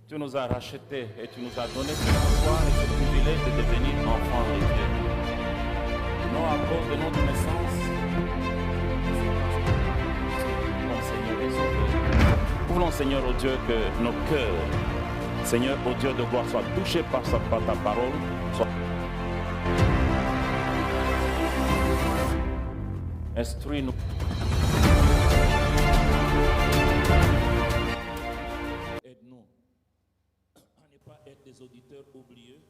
Tu nous as rachetés et tu nous as donné ce pouvoir et ce privilège de devenir enfants de Dieu. Non à cause de notre naissance, mon Seigneur est sauvé. Nous voulons, Seigneur, au Dieu, que nos cœurs, Seigneur, au Dieu de gloire, soient touchés par ta parole. Instruis-nous. Aide-nous à ne pas être des auditeurs oublieux,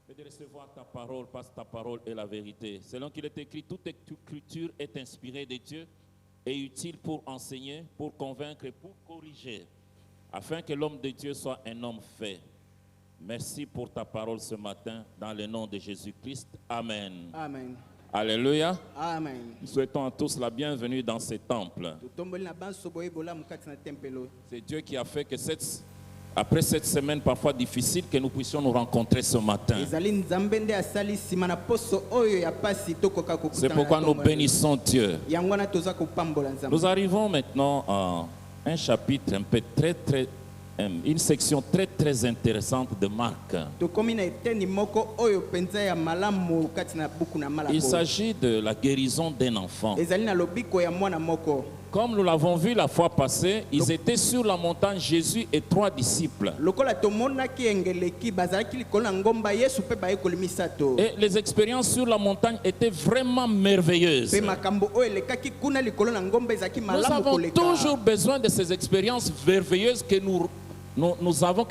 mais de recevoir ta parole, parce que ta parole est la vérité. Selon qu'il est écrit, toute écriture est inspirée de Dieu et utile pour enseigner, pour convaincre et pour corriger, afin que l'homme de Dieu soit un homme fait. Merci pour ta parole ce matin, dans le nom de Jésus-Christ. Amen. Amen. Alléluia. Amen. Nous souhaitons à tous la bienvenue dans ce temple. C'est Dieu qui a fait que après cette semaine parfois difficile, que nous puissions nous rencontrer ce matin. C'est pourquoi nous bénissons Dieu. Nous arrivons maintenant à un chapitre un peu une section très intéressante de Marc. Il s'agit de la guérison d'un enfant. Comme nous l'avons vu la fois passée, ils étaient sur la montagne, Jésus et 3 disciples. Et les expériences sur la montagne étaient vraiment merveilleuses. Nous avons toujours besoin de ces expériences merveilleuses que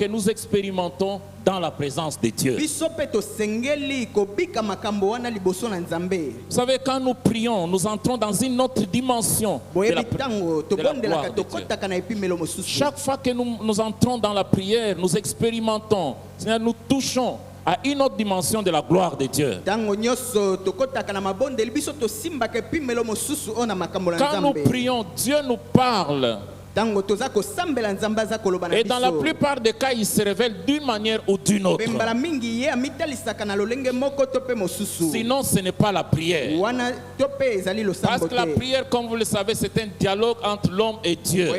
nous expérimentons dans la présence de Dieu. Vous savez, quand nous prions, nous entrons dans une autre dimension de la gloire de Dieu. Chaque fois que nous entrons dans la prière, nous expérimentons, nous touchons à une autre dimension de la gloire de Dieu. Quand nous prions, Dieu nous parle. Et dans la plupart des cas, il se révèle d'une manière ou d'une autre. Sinon, ce n'est pas la prière. Parce que la prière, comme vous le savez, c'est un dialogue entre l'homme et Dieu.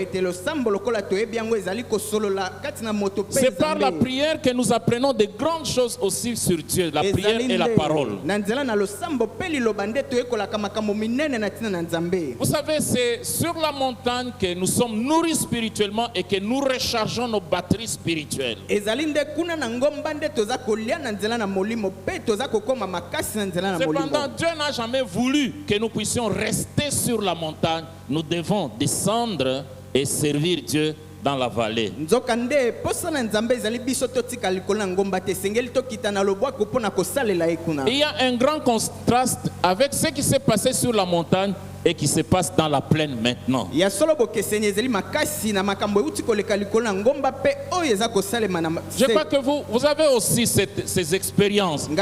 C'est par la prière que nous apprenons de grandes choses aussi sur Dieu, la prière et la parole. Vous savez, c'est sur la montagne que nous sommes nourris spirituellement et que nous rechargeons nos batteries spirituelles. Cependant, Dieu n'a jamais voulu que nous puissions rester sur la montagne. Nous devons descendre et servir Dieu dans la vallée. Il y a un grand contraste avec ce qui s'est passé sur la montagne et qui se passe dans la plaine maintenant. Je crois que vous avez aussi ces expériences. Il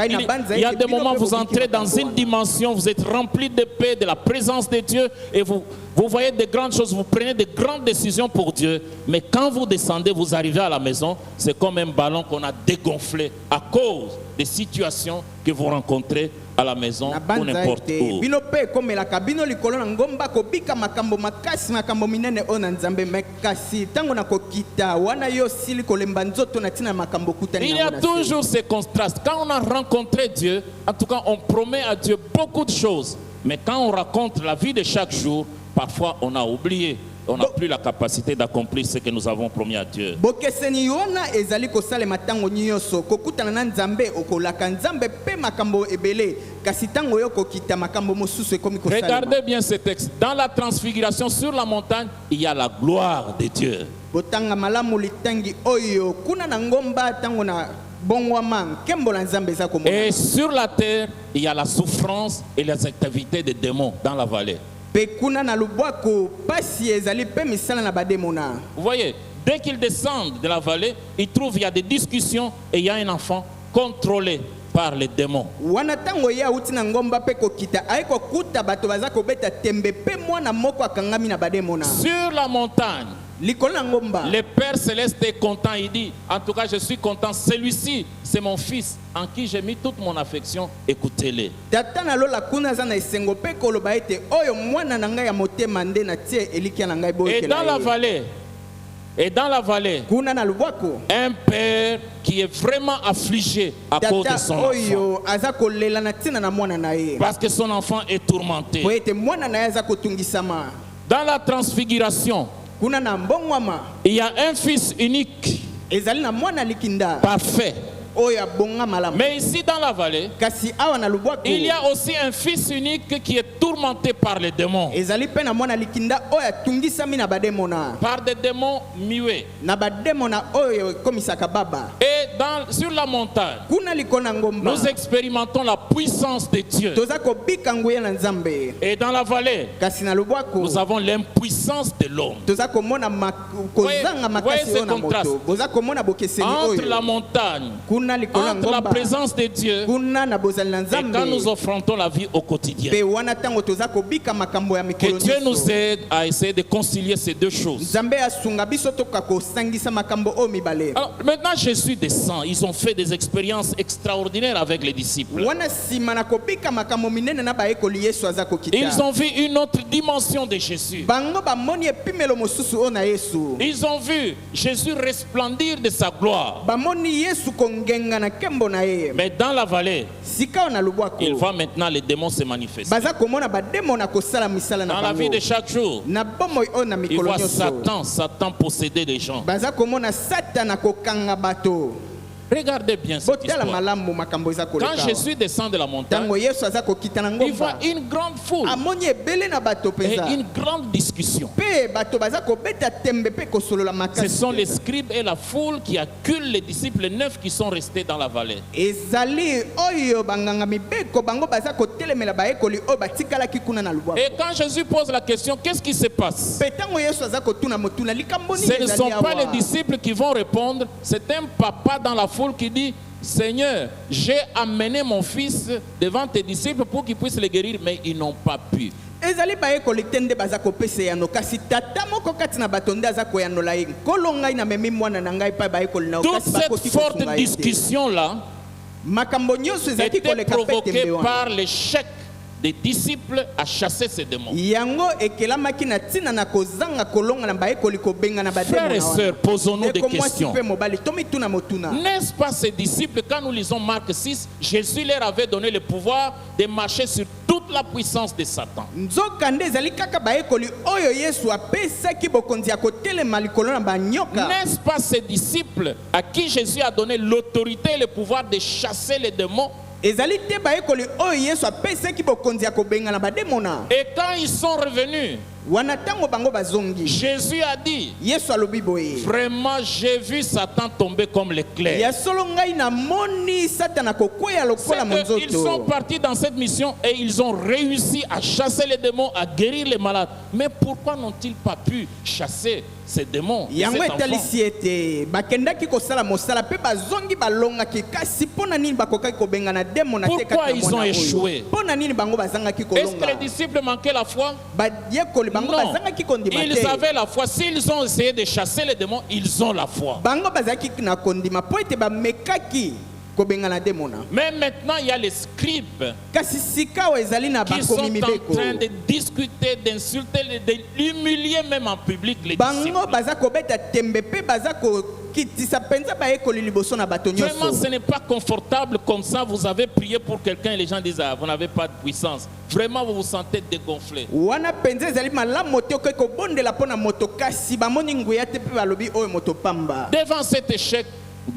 y a des moments où vous entrez dans une dimension, vous êtes rempli de paix, de la présence de Dieu, et vous voyez de grandes choses, vous prenez de grandes décisions pour Dieu. Mais quand vous descendez, vous arrivez à la maison, c'est comme un ballon qu'on a dégonflé à cause des situations que vous rencontrez à la maison ou n'importe où. Il y a toujours ces contrastes. Quand on a rencontré Dieu, en tout cas on promet à Dieu beaucoup de choses. Mais quand on raconte la vie de chaque jour, parfois on a oublié. On n'a plus la capacité d'accomplir ce que nous avons promis à Dieu. Regardez bien ce texte. Dans la transfiguration sur la montagne, il y a la gloire de Dieu. Et sur la terre, il y a la souffrance et les activités des démons dans la vallée. Vous voyez, dès qu'ils descendent de la vallée, ils trouvent qu'il y a des discussions et il y a un enfant contrôlé par les démons. Sur la montagne, le Père Céleste est content, il dit, en tout cas je suis content, celui-ci c'est mon fils en qui j'ai mis toute mon affection, écoutez-le. Et dans la vallée, Et dans la vallée, kuna na lubwaku un père qui est vraiment affligé à cause de son enfant. oyo aza kolela na tina na mwana na ye Parce que son enfant est tourmenté. po ete mwana na ye aza kotungisama. Dans la transfiguration, Kuna na mbongwama il y a un fils unique, ezali na mwana likinda parfait. oyo abonga malamu. Mais ici dans la vallée, Kasi awa na lubwaku il y a aussi un fils unique qui est tourmenté par les démons. ezali pe na mwana likinda oyo atungisami na bademona Par des démons muets. na bademona oyo ekomisaka baba. Et sur la montagne, Kuna likona ngomba nous expérimentons la puissance de Dieu. toza kobika nguya na nzambe. Et dans la vallée, Kasi na lubwaku nous avons l'impuissance de l'homme. toza komona kozanga makasi voyez ce oyo na contraste. moto. Boza komona bokeseni Entre la oyo montagne, kuna likona entre la ngomba présence de Dieu, kuna na bozali na et quand nzambe nous affrontons la vie au quotidien. pe wana tango toza kobika makambo ya Que mikolo Dieu nous nyonso. aide à essayer de concilier ces deux choses. Nzambe asunga biso toka kosangisa makambo oyo mibale. Alors maintenant Jésus descend. Ils ont fait des expériences extraordinaires avec les disciples. Wana sima na kobika makambo minene na baekoli Yesu aza kokita. Ils ont vu une autre dimension de Jésus. Bango bamoni epimelo mosusu oyo na Yesu. Ils ont vu Jésus resplendir de sa gloire. Bamoni Yesu kongenga na kembo na ye. Mais dans la vallée, Sika oyo na lubwaku il voit maintenant les démons se manifester. baza komona bademo na kosala misala na Dans la vie bango. de chaque jour, Na bomoi oyo na il mikolo voit nyonso. Satan posséder des gens. Baza komona Satana kokanga bato. Regardez bien cette Botala histoire. malamu makambo eza Quand koleka. Jésus descend de la montagne, Tango Yesu aza kokita na il voit ngomba. une grande foule Amoni ebele na bato et penza. une grande discussion. Pe bato baza kobeta tembe pe kosolola Ce makasi. sont les scribes et la foule qui acculent les disciples 9 qui sont restés dans la vallée. Ezali oyo banganga mibeko bango baza kotelemela baekoli oyo batikalaki kuna na lubwaku. Et quand Jésus pose la question, qu'est-ce qui se passe? Pe tango Yesu aza kotuna motuna likambo nini Ce ne ezali sont pas awa? les disciples qui vont répondre, c'est un papa dans la foule qui dit, Seigneur, j'ai amené mon fils devant tes disciples pour qu'ils puissent le guérir, mais ils n'ont pas pu. Ezali baekoli tende baza kopesa yano kasi tata moko kati na bato nde aza koyanola ye nkolo ngai na memi mwana na ngai pa baekoli na Toute kasi cette bakoki forte kosunga ye te. discussion-là Makambo nyonso ezalaki était koleka pe provoquée tembe wana. par l'échec des disciples à chasser ces démons. Yango ekelamaki na tina na kozanga kolonga na baekoli kobenga na bademo Frères et na wana. sœurs, posons-nous des Eko mwasi questions. pe mobali tomituna motuna. N'est-ce pas ces disciples, quand nous lisons Marc 6, Jésus leur avait donné le pouvoir de marcher sur toute la puissance de Satan. Nzokande ezali kaka baekoli oyo Yesu apesaki bokonzi ya kotelema likolo na banyoka. N'est-ce pas ces disciples à qui Jésus a donné l'autorité et le pouvoir de chasser les démons? Ezali te baekoli oyo Yesu apesaki bokonzi ya kobenga na bademo na. Et quand ils sont revenus, Wana tango bango bazongi. Jésus a dit, Yesu alobi boye. vraiment j'ai vu Satan tomber comme l'éclair. Ya solo ngai na moni Satana kokwea lokola C'est qu'ils sont monzoto. partis dans cette mission et ils ont réussi à chasser les démons, à guérir les malades. Mais pourquoi n'ont-ils pas pu chasser ces démons de Yango cet enfant? etalisi ete bakendaki kosala mosala pe bazongi balongaki kasi mpona nini bakokaki kobenga na demo na te Pourquoi kati na ils ont mwana oyo? échoué? Mpona nini bango bazangaki Est-ce que les kolonga? disciples manquaient la foi? Bayekoli bango Non. bazangaki kondima Ils te. avaient la foi. S'ils ont essayé de chasser les démons, ils ont la foi. Bango bazalaki na kondima po ete bamekaki kobenga na demo na. Mais maintenant, il y a les scribes Kasi sika oyo ezali na qui sont bakomi en mibeko. train de discuter, d'insulter, de l'humilier même en public les Bango disciples. baza kobeta tembe pe baza kokitisa penza baekoli liboso na bato Vraiment, nyonso. ce n'est pas confortable comme ça. Vous avez prié pour quelqu'un et les gens disent, ah, vous n'avez pas de puissance. Vraiment, vous vous sentez dégonflé. Wana penza ezali malamu te okoki kobondela mpo na moto kasi bamoni nguya te mpe balobi oyo moto pamba. Devant cet échec,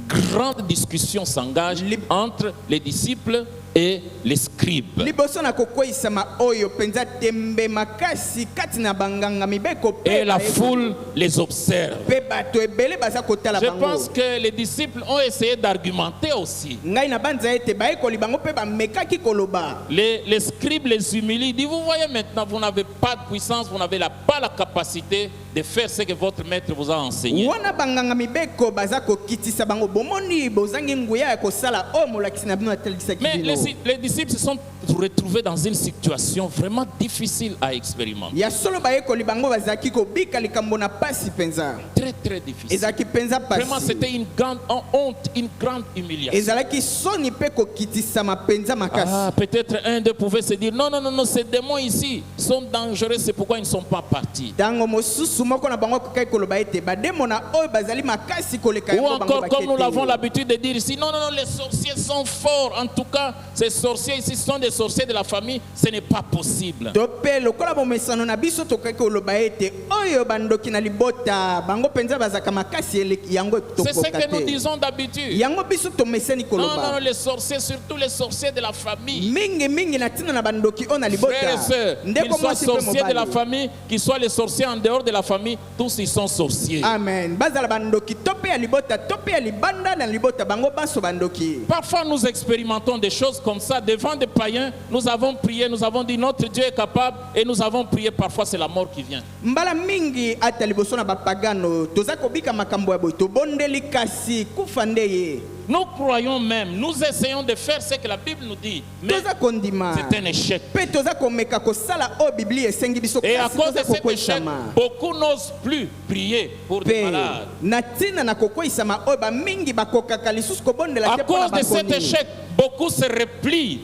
grande discussion s'engage entre les disciples et les scribes. Liboso na kokweyisama oyo penza tembe makasi kati na banganga mibeko Et pe la baekoli. foule les observe. Pe bato ebele baza kotala Je pense bango. que les disciples ont essayé d'argumenter aussi. Ngai na banza ete baekoli bango pe bamekaki koloba. Les scribes les humilient. Ils disent, vous voyez maintenant, vous n'avez pas de puissance, vous n'avez pas la capacité de faire ce que votre maître vous a enseigné. Wana banganga mibeko baza kokitisa bango bomoni bozangi nguya ya kosala oyo molakisi na bino atalisaki Mais bino. les disciples se sont retrouvés dans une situation vraiment difficile à expérimenter. Ya solo baekoli bango bazaki kobika likambo na pasi penza. Très, très difficile. Ezaki penza Vraiment, pasi. c'était une grande honte, une grande humiliation. Ezalaki soni pe kokitisama penza makasi. Ah, peut-être un d'eux pouvait se dire, non, non, non, non, ces démons ici sont dangereux, c'est pourquoi ils ne sont pas partis. Tango mosusu mosusu moko na bango akokai koloba ete bademona oyo bazali makasi koleka Ou yango bango encore, comme nous l'avons bakete. l'habitude de dire ici, non, non, non, les sorciers sont forts. En tout cas, ces sorciers ici sont des sorciers de la famille. Ce n'est pas possible. To pe lokola bomesano na biso tokai koloba ete oyo bandoki na libota bango penza bazaka makasi eleki yango C'est ce que nous tokokate. disons d'habitude. Yango biso tomesani Non, non, non, koloba. les sorciers, surtout les sorciers de la famille. Mingi na tina na bandoki ona Frères et libota. sœurs, qu'ils Ndeko soient mwasi pe sorciers de la mobali. famille, qu'ils soient les sorciers en dehors de la famille, tous ils sont sorciers. Amen. Bazala bandoki tope ya libota tope ya libanda na libota bango baso bandoki. Parfois, nous expérimentons des choses comme ça devant des païens. Nous avons prié, nous avons dit notre Dieu est capable et nous avons prié. Parfois, c'est la mort qui vient. Mbala mingi ata liboso na bapagano toza kobika makambo ya boy tobondeli kasi kufa ndeye. Nous croyons même, nous essayons de faire ce que la Bible nous dit. Mais Toza kondima. c'est un échec. Pe toza komeka kosala o Biblia esengi biso Et à kasi cause de toza cet échec, kokwesama. beaucoup n'osent plus prier pour des Pe malades. na tina na kokwesama o ba mingi bakokaka lisusu kobondela À te pona cause de cet bakoni. échec, beaucoup se replient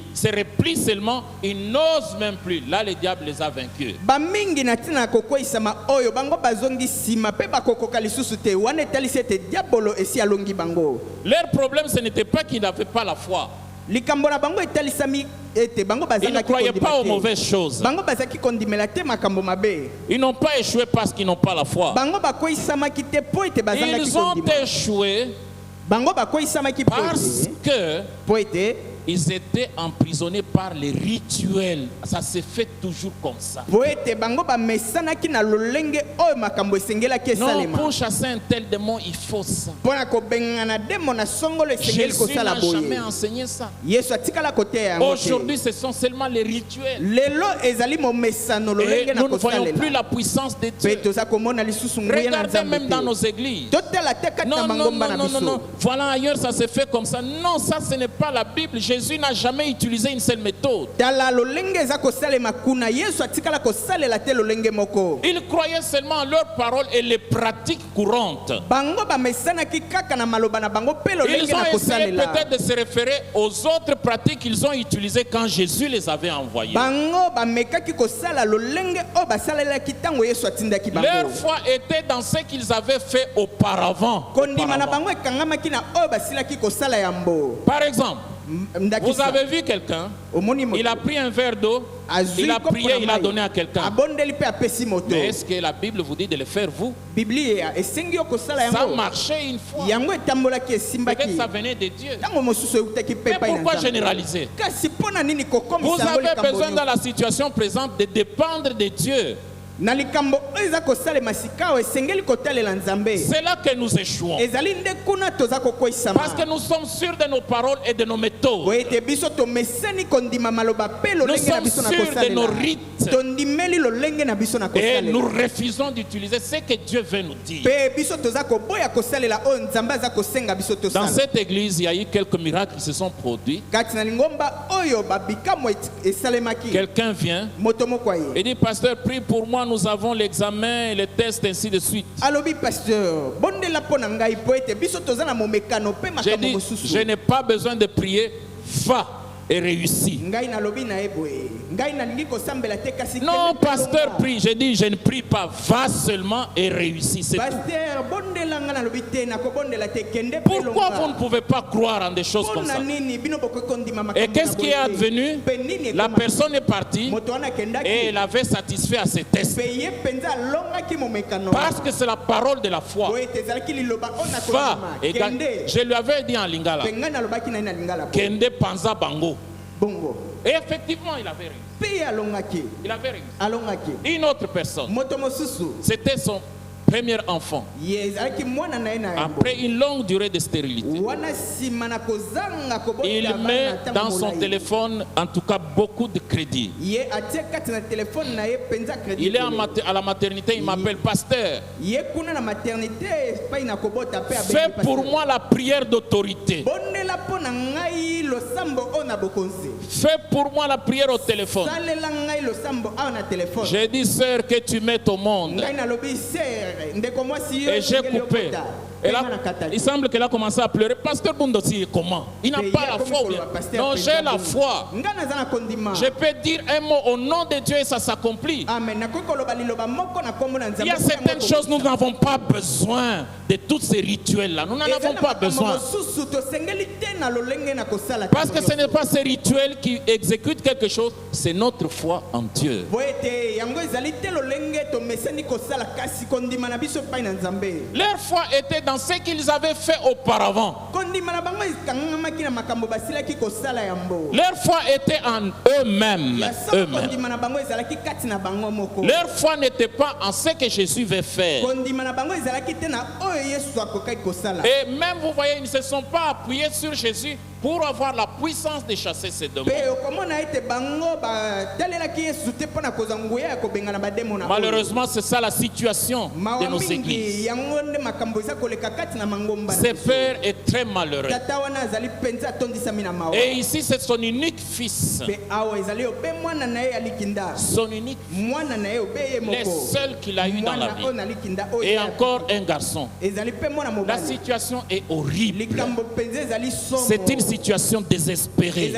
seulement, ils n'osent même plus. Là, le diable les a vaincus. Ba mingi na tina na kokwesama oyo bango bazongi sima pe bakokoka lisusu te wana etalisi ete diabolo esi alongi bango. Leur problème, ce n'était pas qu'ils n'avaient pas la foi. Likambo na bango etalisami ete bango Ils ne bazalaki croyaient pas aux kondima te. mauvaises choses. Bango bazaki kondimela te makambo mabe. Ils n'ont pas échoué parce qu'ils n'ont pas la foi. Bango bakoisamaki te po ete bazangaki Ils ont kondima. échoué Bango bakoisamaki po parce ete que po ete ils étaient emprisonnés par les rituels. Ça se fait toujours comme ça. po ete bango bamesanaki na lolenge oyo makambo esengelaki Non, esalema. pour chasser un tel démon, il faut ça. Mpona kobengana demo na songolo esengeli Jésus kosala n'a jamais boye. enseigné ça. Yesu atikala koteya yango te. Aujourd'hui, ce sont seulement les rituels. Lelo ezali momesano Et lolenge na nous ne voyons plus kosalela. la puissance de Pe Dieu. toza komona lisusu nguya na Regardez Nzambe même dans te. nos églises. Totala te kati na Non, non, bangomba non, na non, non, non. biso. Voilà, ailleurs, ça se fait comme ça. Non, ça, ce n'est pas la Bible. Jésus n'a jamais utilisé une seule méthode. Tala lolenge eza kosalema kuna Yesu atikala kosalela te lolenge moko. Ils croyaient seulement en leurs paroles et les pratiques courantes. Bango bamesanaki kaka na maloba na bango pe lolenge Ils ont na essayé kosalela. peut-être de se référer aux autres pratiques qu'ils ont utilisées quand Jésus les avait envoyées. Bango bamekaki kosala lolenge o basalelaki tango Yesu atindaki Leur bango. foi était dans ce qu'ils avaient fait auparavant. Kondima na Auparavant. bango ekangamaki na o basilaki kosala yambo. Par exemple, vous Ndakisa. avez vu quelqu'un, Omoni moto. il a pris un verre d'eau, Azui il a kopo prié, na il a mai. donné à quelqu'un. Abondeli pe apesi moto. Mais est-ce que la Bible vous dit de le faire vous? Biblia esengi yo kosala Ça yango. marchait une fois. Yango etambolaki Peut-être esimbaki. ça venait de Dieu. Tango mosusu eutaki pe Mais pai na pourquoi Nzambe. généraliser? Kasi pona nini Vous kokomisa yango avez likambo besoin nyonso? dans la situation présente de dépendre de Dieu. Na likambo oyo eza kosalema sika oyo esengeli kotalela Nzambe. C'est là que nous échouons. Ezali nde kuna toza kokwesama. Parce que nous sommes sûrs de nos paroles et de nos méthodes. Po ete biso tomeseni kondima maloba pe Nous lolenge na sommes biso na sûrs de nos kosalela. rites. Tondimeli lolenge na biso na Et nous kosalela. refusons d'utiliser ce que Dieu veut nous dire. Pe biso toza koboya kosalela oyo Nzambe aza kosenga biso Dans tosala. cette église, il y a eu quelques miracles qui se sont produits. Kati na lingomba oyo babikamo esalemaki. Quelqu'un vient Moto moko aye. et dit, pasteur, prie pour moi, nous avons l'examen, les tests, ainsi de suite. Alobi pasteur, bondela pona ngai po ete biso toza na momekano pe J'ai makambo dit, mosusu. je n'ai pas besoin de prier, va et réussis. Ngai nalobi na ye boye. Ngai nalingi kosambela te kasi Non, kende pasteur, pelonga. prie. J'ai dit, je ne prie pas, va seulement et réussis. C'est tout. Pasteur, bondela nga nalobi te nakobondela te kende Pourquoi pelonga. vous ne pouvez pas croire en des choses comme ça? Pona nini bino bokokondima makambo Et na qu'est-ce qui est boye te? advenu? Pe nini La ekoma? personne est partie Moto wana kendaki. et elle avait satisfait à ses tests. Pe ye penza alongaki momekano. Parce que c'est la parole de la foi. Po ete ezalaki liloba oyo Va. nakondima. Et quand- Kende. je lui avais dit en lingala, Pe ngai nalobaki na ye na lingala. Kende Panza Bango. Bongo. Et effectivement, il avait réussi. Pe ye alongaki. Il avait réussi. Alongaki. Une autre personne, Moto mosusu. c'était son premier enfant. Ye ezalaki mwana na ye na yambo. Après une longue durée de stérilité, Wana nsima na kozanga kobota il bana met ntango dans son molai. téléphone, en tout cas, beaucoup de crédits. Ye atie kati na telefone na ye penza crédit. Il est à la maternité, il m'appelle pasteur. Ye kuna na maternité epai na kobota pe abengi Fais pour pasteur. moi la prière d'autorité. Bondela mpo na ngai losambo oyo na bokonzi. Fais pour moi la prière au téléphone. Salela ngai losambo awa na telefone. J'ai dit, sœur, que tu mettes au monde. Ngai nalobi sere ndeko mwasi yo Et j'ai esengeli coupé. yokota. Et là, il semble qu'elle a commencé à pleurer. Pasteur Bundoti, comment? Il n'a pas la foi. Non, j'ai la foi. Je peux dire un mot au nom de Dieu et ça s'accomplit. Il y a certaines choses, nous n'avons pas besoin de tous ces rituels-là. Nous n'en avons pas besoin. Parce que ce n'est pas ces rituels qui exécutent quelque chose, c'est notre foi en Dieu. Leur foi était dans ce qu'ils avaient fait auparavant. Leur foi était en eux-mêmes. Leur foi n'était pas en ce que Jésus veut faire. Et même, vous voyez, ils ne se sont pas appuyés sur Jésus pour avoir la puissance de chasser ces démons. Malheureusement, c'est ça la situation de nos églises. Ce père est très malheureux. Et ici, c'est son unique fils. Son unique fils. Le seul qu'il a eu dans la vie. Et encore un garçon. La situation est horrible. C'est une situation désespérée.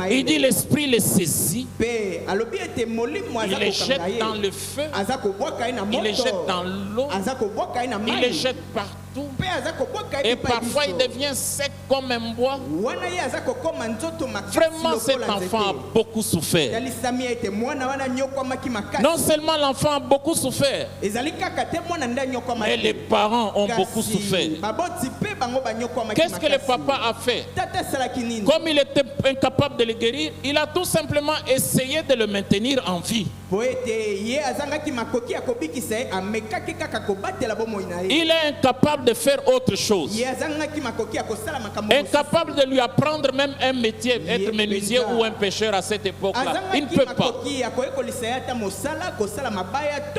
Il dit l'esprit les saisit. Il les jette dans le feu. Il les jette dans l'eau. Il les jette partout. Et parfois il devient sec comme un bois. Vraiment, cet enfant a beaucoup souffert. Non seulement l'enfant a beaucoup souffert, mais les parents ont beaucoup souffert. Qu'est-ce que le papa a fait? Comme il était incapable de le guérir, il a tout simplement essayé de le maintenir en vie. Il est incapable de faire autre chose. Incapable de lui apprendre même un métier, être menuisier ou un pêcheur à cette époque-là. Il ne peut pas.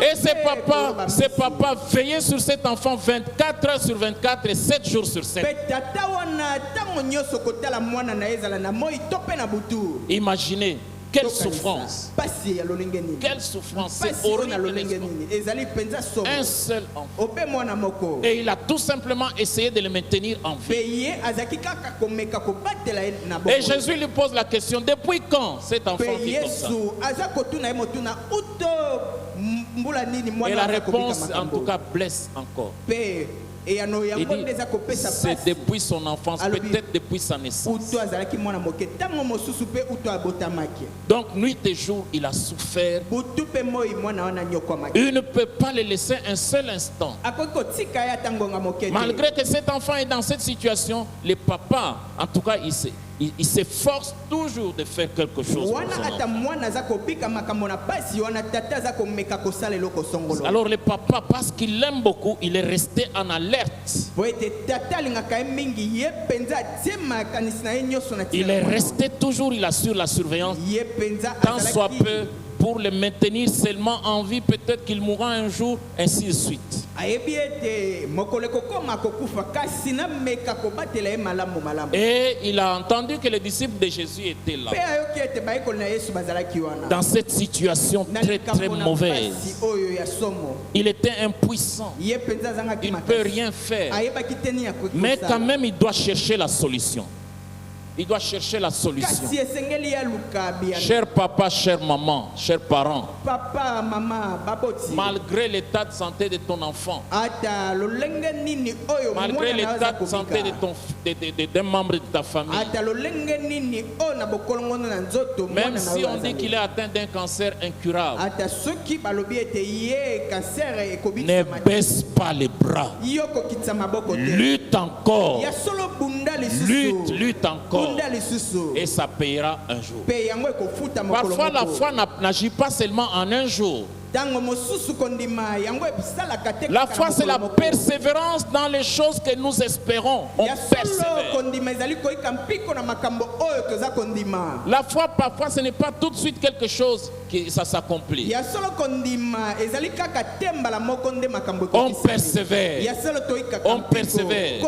Et ce papa veillait sur cet enfant 24 heures sur 24 et 7 jours sur 7. Imaginez. Quelle souffrance! Quelle souffrance! C'est horrible. Un seul enfant. Et il a tout simplement essayé de le maintenir en vie. Et Jésus lui pose la question, depuis quand cet enfant vit comme ça? Et la réponse, en tout cas, blesse encore. Il dit, c'est depuis son enfance, peut-être depuis sa naissance. Donc, nuit et jour, il a souffert. Il ne peut pas le laisser un seul instant. Malgré que cet enfant est dans cette situation, le papa, en tout cas, il s'efforce toujours de faire quelque chose pour son enfant. Alors le papa, parce qu'il l'aime beaucoup, il est resté en alerte. Il est resté toujours, il assure la surveillance. Tant soit peu, pour le maintenir seulement en vie, peut-être qu'il mourra un jour, ainsi de suite. Et il a entendu que les disciples de Jésus étaient là. Dans cette situation très très mauvaise. Il était impuissant. Il ne peut rien faire. Mais quand même, il doit chercher la solution. Il doit chercher la solution. Cher papa, chère maman, chers parents, malgré l'état de santé de ton enfant, malgré l'état de santé d'un membre de ta famille, même si on dit qu'il est atteint d'un cancer incurable, ne baisse pas les bras. Lutte encore. Lutte encore. Et ça payera un jour. Parfois, la foi n'agit pas seulement en un jour. La foi, c'est la persévérance dans les choses que nous espérons. On persévère. La foi, parfois, ce n'est pas tout de suite quelque chose qui ça s'accomplit. On persévère. On persévère.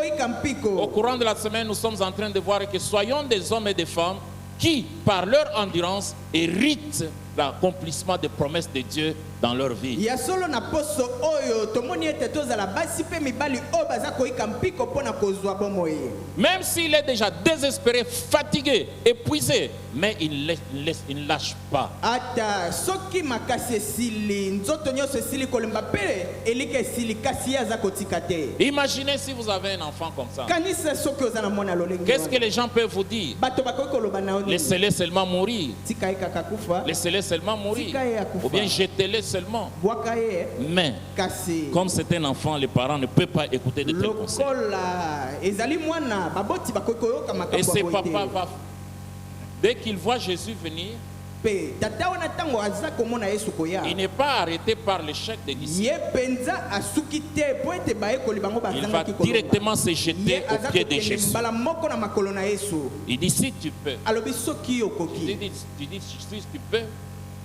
Au courant de la semaine, nous sommes en train de voir que soyons des hommes et des femmes qui, par leur endurance, héritent l'accomplissement des promesses de Dieu dans leur vie. ya solo na poso oyo tomoni ete tozala basi pe mibali oyo baza koyika mpiko mpona kozwa bomoi. Même s'il est déjà désespéré, fatigué, épuisé, mais il ne lâche pas. Ata soki makasi esili nzoto nyonso esili kolemba pe elika esili kasi ye aza kotika te. Imaginez si vous avez un enfant comme ça. Kanisa soki oza na mwana lolenge Qu'est-ce que les gens peuvent vous dire? bato bakoki koloba na yo nini? Laissez-les seulement mourir. tika ye kaka kufa Laissez-les seulement mourir. tika ye akufa Ou bien jetez-les seulement. bwaka ye Mais, kasi comme c'est un enfant, les parents ne peuvent pas écouter de tels conseils. lokola ezali mwana baboti bakoki koyoka Et makambo ce ya boye papa te. va, dès qu'il voit Jésus venir, Pe tata wana ntango aza komona yesu koya il n'est pas arrêté par l'échec des disciples. ye mpenza asuki te po ete bayekoli bango Il va bazangaki kolonga. directement se Ye jeter aza aux pieds de kokende Jésus. mbala moko na makolo na yesu Il dit, si tu peux. alobi soki Tu okoki dis, si tu peux.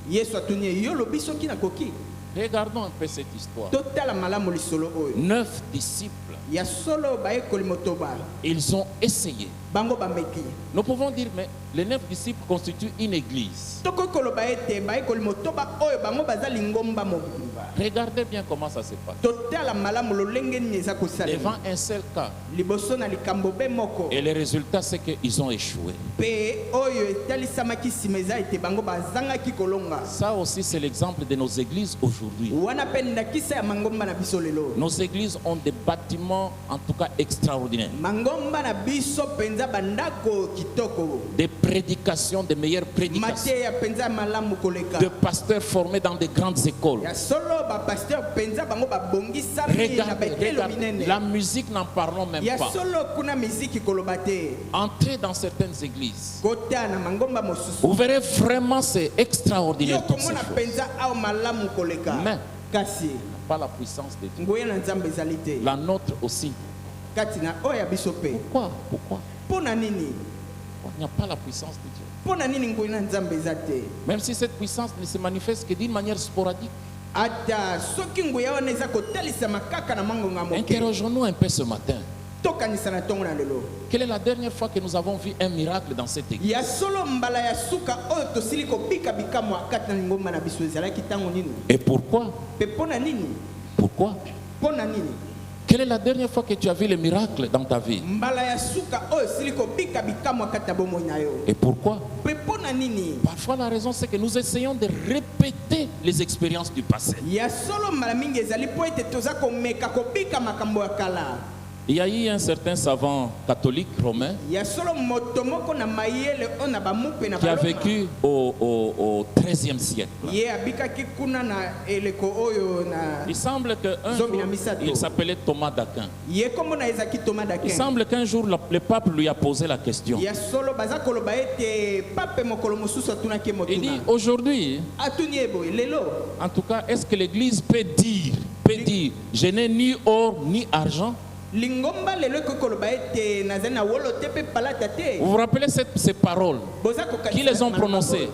yesu atuni ye yo lobi soki nakoki. Regardons un peu cette histoire. totala malamu lisolo oyo 9 disciples, ya solo bayekoli motoba ils ont essayé. bango bameki Nous pouvons dire, mais les 9 disciples constituent une église. tokoki koloba ete bayekoli motoba oyo bango baza lingomba mobimba. Regardez bien comment ça se passe. totala malamu lolenge nini eza kosalema Devant un seul cas. liboso na likambo be moko Et le résultat, c'est qu'ils ont échoué. mpe oyo etalisamaki nsima eza ete bango bazangaki kolonga. Ça aussi, c'est l'exemple de nos églises aujourd'hui. wana mpe ndakisa ya mangomba na biso lelo Nos églises ont des bâtiments, en tout cas extraordinaires. mangomba na biso mpenza bandako kitoko Des prédications, des meilleures prédications. mateya mpenza ya malamu koleka De pasteurs formés dans de grandes écoles. ya solo bapaster mpenza bango babongisami na Regardez, betelo regardez. minene La musique, n'en parlons même ya pas. solo kuna miziki koloba te Entrez dans certaines églises. kota na mangomba mosusu Vous verrez vraiment, c'est yo extraordinaire toutes ces komona choses. mpenza awa malamu koleka Mais kasi pas la puissance de Dieu. nguya na nzambe ezali te La nôtre aussi. kati na oyo ya biso mpe Pourquoi mpo na nini il n'y a pas la puissance de Dieu? mpo na nini nguya na nzambe eza te Même si cette puissance ne se manifeste que d'une manière sporadique. ata soki nguya wana eza kotalisama kaka na mangonga moke Interrogeons-nous un peu ce matin. tokanisa na ntongo na lelo Quelle est la dernière fois que nous avons vu un miracle dans cette église? ya solo mbala ya suka oyo tosili kobika bikamwa kati na lingomba na biso ezalaki ntango nini Et pourquoi? mpe mpo na nini Pourquoi? mpo na nini Quelle est la dernière fois que tu as vu le miracle dans ta vie? mbala ya suka oyo esili kobika bikamwa kati na bomoi na yo Et pourquoi? mpe mpo na nini Parfois la raison c'est que nous essayons de répéter les expériences du passé. ya solo mbala mingi ezali mpo ete toza komeka kobika makambo ya kala Il y a eu un certain savant catholique romain ya solo moto moko na mayele oyo na bamupe na qui a balonga. vécu au XIIIe siècle. ye abikaki kuna na eleko oyo na Il semble qu'un Zombie jour, na misato. il s'appelait Thomas d'Aquin. ye kombo na ezaki toma Il dakin semble qu'un jour, le pape lui a posé la question. ya solo baza koloba ete pape mokolo mosusu atunaki ye Il dit, motuna aujourd'hui, atuni ye boye lelo en tout cas, est-ce que l'Église peut dire, je n'ai ni or ni argent? lingomba lelo ekoki koloba ete nazali na wolo te mpe palata te Vous vous rappelez ces paroles? boza Qui les ont kokanisa prononcées?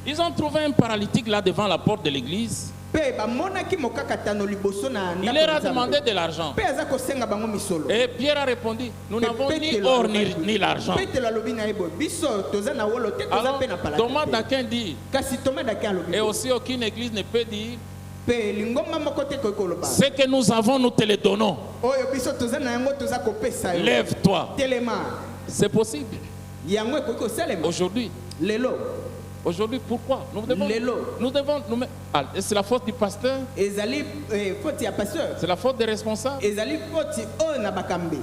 Ils ont trouvé un paralytique là devant la porte de l'église. mpe bamonaki mokakatano liboso na Il leur a demandé de l'argent. mpe aza kosenga bango misolo Et Pierre a répondu, nous Mpe n'avons ni Petelo or alobaki- ni l'argent. petelo alobi na ye boye biso toza na wolo te toza Alors, mpe na palata Thomas te. d'Aquin dit, kasi toma dakin alobi et aussi aucune église ne peut dire, mpe lingomba moko te ekoki koloba ce que nous avons, nous te le donnons. oyo biso toza na yango toza kopesa yo Lève-toi. telema C'est possible. yango ekoki kosalema Aujourd'hui, pourquoi? C'est la faute du pasteur, ezali foti ya pasteur c'est la faute des responsables. ezali foti oyo na bakambi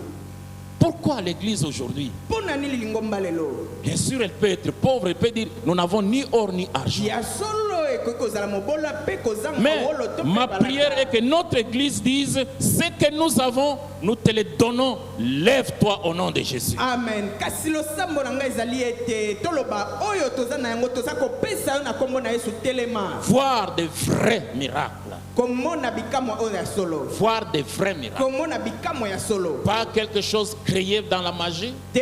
Pourquoi l'église aujourd'hui? mpo na nini lingomba lelo Bien sûr, elle peut être pauvre, elle peut dire, nous n'avons ni or ni argent. ya solo ekoki kozala mobola mpe kozanga Mais wolo to ma prière est que notre église dise, ce que nous avons, nous te le donnons. Lève-toi au nom de Jésus. amen kasi losambo na ngai ezali ete toloba oyo toza na yango toza kopesa yo na kombo na yesu telema Voir de vrais miracles. komona bikamwa oyo ya solo Voir de vrais miracles. komona bikamwa ya solo Pas quelque chose créé dans la magie. te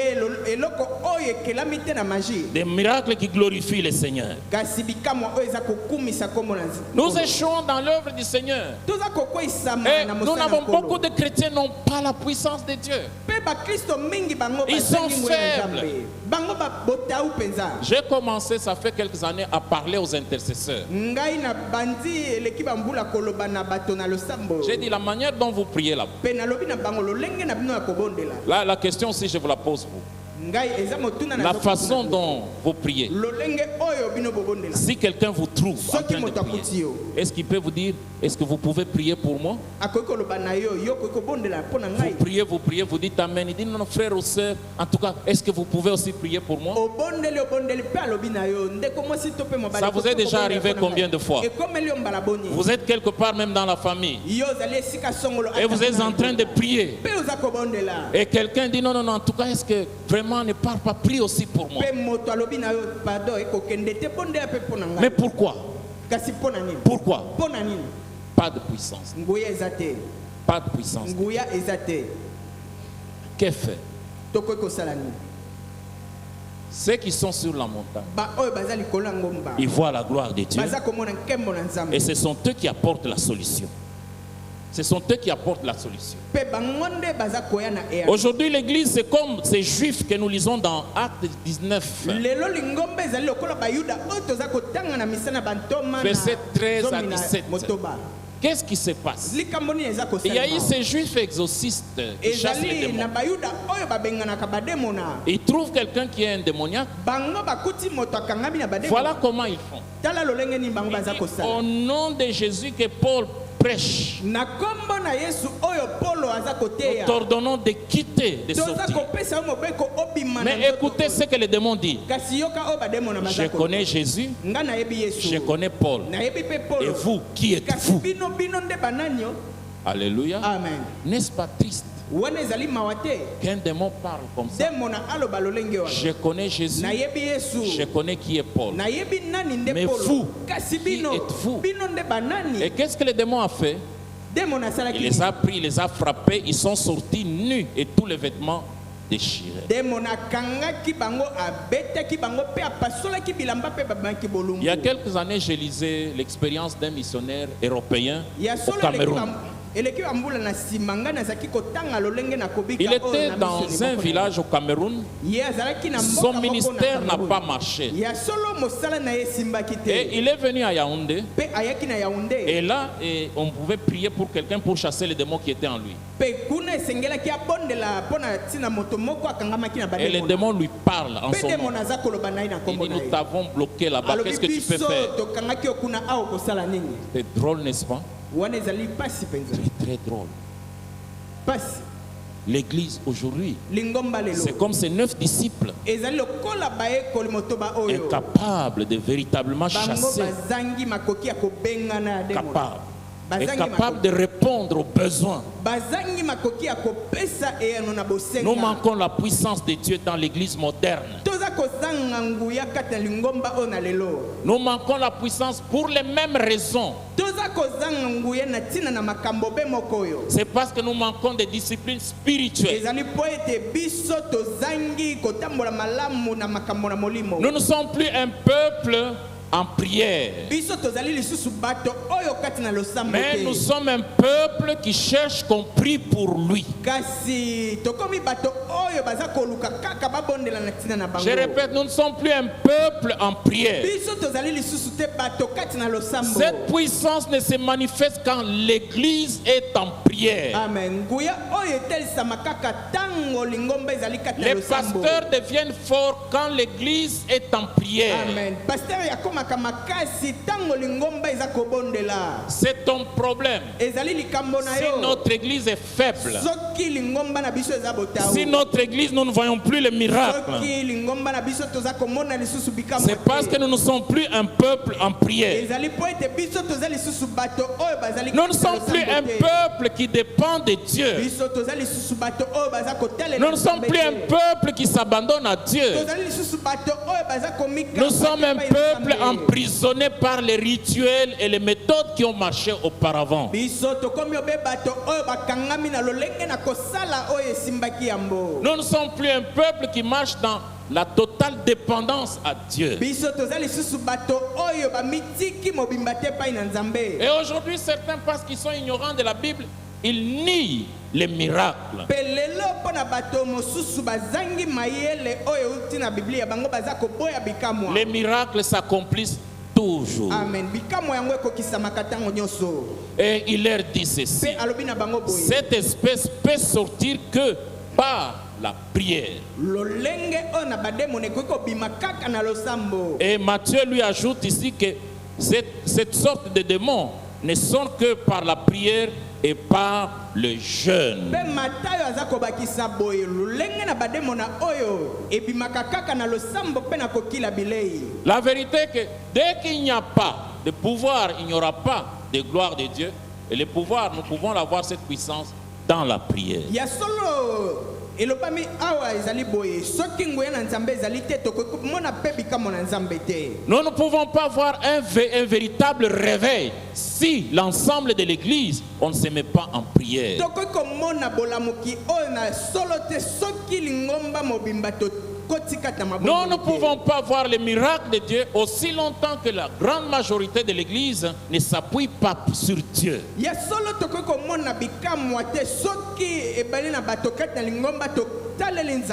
eloko oyo ekelami te na magie Des miracles qui glorifient le Seigneur. kasi bikamwa oyo eza kokumisa kombo na Nous échouons dans l'œuvre du Seigneur. toza kokweyisama Et na nous mosala n'avons nkolo. beaucoup de chrétiens n'ont pas la puissance de Dieu. Pe ba Kristo mingi bango Ils sont bazangi nguya ya faibles. Nzambe. Bango ba botau penza. J'ai commencé, ça fait quelques années, à parler aux intercesseurs. Ngai na bandi eleki bambula koloba na bato na losambo. J'ai dit la manière dont vous priez là. Pe nalobi na bango lolenge na bino ya kobondela. Là, la question, si je vous la pose, vous. Ngai eza motuna na La zoko façon kuna. dont vous priez. Lolenge oyo bino bobondela. Si quelqu'un vous trouve en Soki train de moto prier, akuti yo. est-ce qu'il peut vous dire, est-ce que vous pouvez prier pour moi? Akoki koloba na yo yo koki kobondela mpo na ngai. Vous priez, vous dites Amen. Il dit non, non, frère ou sœur, en tout cas, est-ce que vous pouvez aussi prier pour moi? Obondeli pe alobi na yo ndeko mwasi to pe mobali. Ça vous est déjà arrivé combien de fois? Ekomeli yo mbala boni. Vous êtes quelque part même dans la famille Yo zali esika songolo. et vous êtes en train de prier. Pe oza kobondela. Et quelqu'un dit non, non, non, en tout cas, est-ce que vraiment ne parle pas, prie aussi pour moi? Pe moto alobi na yo pardon ekokende te bondela pe mpo na ngai. Mais pourquoi? Kasi mpo na nini? Pourquoi? Mpo na nini? Pas de puissance. Nguya eza te. Pas de puissance. Nguya eza te. Qu'est fait? Tokoki kosala nini? Ceux qui sont sur la montagne, Ba oyo baza likolo ya ngomba. ils voient la gloire de Dieu Baza komona nkembo na Nzambe. et ce sont eux qui apportent la solution. Ce sont eux qui apportent la solution. Pe bango nde baza koya na ea. Aujourd'hui, l'église, c'est comme ces juifs que nous lisons dans Actes 19, Lelo lingomba ezali lokola bayuda oyo toza kotanga na misana bantoma na Verset 13 à zomi na 17. motoba. qu'est-ce qui se passe? Likambo nini eza Il y a eu kosalema? ces juifs exorcistes qui chassent les Ezali na démons. bayuda oyo babenganaka bademona. Ils trouvent quelqu'un qui est un démoniaque. Bango bakuti moto akangami na bademona. Voilà comment ils font. Tala lolenge nini bango baza Au kosala. nom de Jésus que Paul prêche, Na kombo na Yesu oyo Polo aza nous koteya. t'ordonnons de quitter, de Toza sortir. kopesa yo mobeko obima na Mais nzoto écoutez oyo. ce que les démons disent. Kasi yoka oyo bademona Je baza connais Jésus, nga nayebi Yesu. je connais Paul. Nayebi pe Et Polo. vous, qui Kasi êtes-vous? bino nde banani yo? Alléluia. Amen. N'est-ce pas triste Wana ezali mawa te. qu'un démon parle comme ça? Demona aloba lolenge wana. Je connais Jésus, Nayebi Yesu. je connais qui est Paul. Nayebi nani nde Mais Polo. vous, Kasi qui bino êtes-vous? bino nde banani? Et qu'est-ce que le démon a fait? Demona Il asalaki. les a pris, il les a frappés, ils sont sortis nus et tous les vêtements déchirés. Demona kangaki bango abetaki bango pe apasolaki bilamba pe babaki bolumbu. Il y a quelques années, je lisais l'expérience d'un missionnaire européen Ya au solo Cameroun. eleki bambula na simanga nazaki kotanga lolenge na kobika. Il oyo était na dans mission un moko na village au Cameroun. ye azalaki na mboka Son moko ministère na n'a Cameroun. pas marché. Ya solo mosala na ye esimbaki te. Et il est venu à Yaoundé. Pe ayaki na Yaoundé. Et là, on pouvait prier pour quelqu'un pour chasser les démons qui étaient en lui. Pe kuna esengelaki abondela mpona ntina moto moko akangamaki na Et les bademona. démons lui parlent en Pe son nom. demona aza koloba na ye na Il nkombo dit, na nous ye. t'avons bloqué là-bas. Alobi Qu'est-ce que tu peux biso faire? tokangaki yo kuna awa kosala nini? C'est drôle, n'est-ce pas? Wana ezali pasi mpenza. Très, très drôle. Pasi. L'église aujourd'hui, Lingomba lelo. c'est comme ces 9 disciples, Ezali lokola bayekoli motoba oyo. incapables de véritablement Bango chasser, bazangi makoki ya kobengana ya demona. capables, Bazangi incapables de répondre aux besoins. Bazangi makoki ya kopesa eyano na bosenga. Nous manquons la puissance de Dieu dans l'église moderne. Toza kozanga nguya kata lingomba oyo na lelo. Nous manquons la puissance pour les mêmes raisons. Toza kozanga nguya na ntina na makambo be moko oyo. C'est parce que nous manquons de disciplines spirituelles. Ezali po ete biso tozangi kotambola malamu na makambo na molimo. Nous ne sommes plus un peuple en prière, Biso tozali lisusu bato oyo kati na losambo mais te. nous sommes un peuple qui cherche qu'on prie pour lui. Kasi tokomi bato oyo baza koluka kaka babondela na ntina na bango. Je répète, nous ne sommes plus un peuple en prière. Biso tozali lisusu te bato kati na losambo. Cette puissance ne se manifeste quand l'église est en prière. Amen. Nguya oyo etelisama kaka tango lingomba ezali kati na Les losambo. pasteurs deviennent forts quand l'église est en prière. Amen. Pasteur yakomaka makasi tango lingomba eza kobondela. C'est ton problème. Ezali likambo na Si yo. notre église est faible, Soki lingomba na biso eza botao. si notre église nous ne voyons plus les miracles, Soki lingomba na biso toza komona lisusu bikambo. c'est parce que nous ne sommes plus un peuple en prière. Ezali po ete biso toza lisusu bato oyo bazali Nous ne kati na sommes plus un losambo te. peuple qui dépend de Dieu. Biso toza lisusu bato oyo baza kotalela. Nous ne sommes plus un peuple qui s'abandonne à Dieu. Tozali lisusu bato oyo baza komika. Nous sommes un peuple emprisonné par les rituels et les méthodes qui ont marché auparavant. Biso tokomi obe bato oyo bakangami na lolenge na kosala oyo esimbaki yambo. Nous ne sommes plus un peuple qui marche dans la totale dépendance à Dieu. Biso toza lisusu bato oyo bamitiki mobimba te pai na Nzambe. Et aujourd'hui, certains, parce qu'ils sont ignorants de la Bible, ils nient les miracles. Pe lelo pona bato mosusu bazangi mayele oyo uti na Biblia bango baza koboya bikamwa. Les miracles s'accomplissent toujours. Amen. Bikamwa yango ekokisamaka ntango nyonso. Et il leur dit ceci. Pe alobi na bango boye. Cette espèce peut sortir que par la prière. Lolenge ona bademo ne ko bima kaka na losambo. Et Matthieu lui ajoute ici que cette sorte de démons ne sont que par la prière et par le jeûne. Pe Matayo azako bakisa boye lolenge na bademo na oyo e bima kaka na losambo pe na kokila bilei. La vérité est que dès qu'il n'y a pas de pouvoir, il n'y aura pas de gloire de Dieu. Et le pouvoir, nous pouvons avoir cette puissance dans la prière. Ya solo elopami awa ezali boye soki ngoya na nzambe ezali te tokomona pe bikamwa na nzambe te. Nous ne pouvons pas avoir un véritable réveil si l'ensemble de l'église, on ne se met pas en prière. Tokomona bolamuki oyo na solo te soki lingomba mobimba to. Nous ne pouvons pas voir les miracles de Dieu aussi longtemps que la grande majorité de l'Église ne s'appuie pas sur Dieu.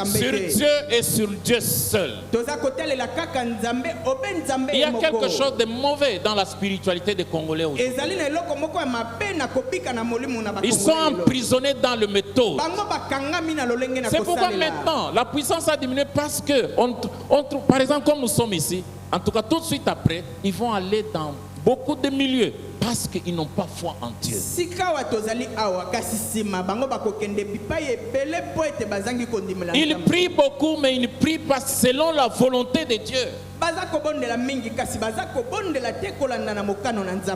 Sur Dieu et sur Dieu seul. Il y a quelque chose de mauvais dans la spiritualité des Congolais aujourd'hui. Ils sont emprisonnés dans le méthode. C'est pourquoi maintenant la puissance a diminué parce que, par exemple, comme nous sommes ici, en tout cas tout de suite après, ils vont aller dans beaucoup de milieux parce qu'ils n'ont pas foi en Dieu. Ils prient beaucoup, mais ils ne prient pas selon la volonté de Dieu.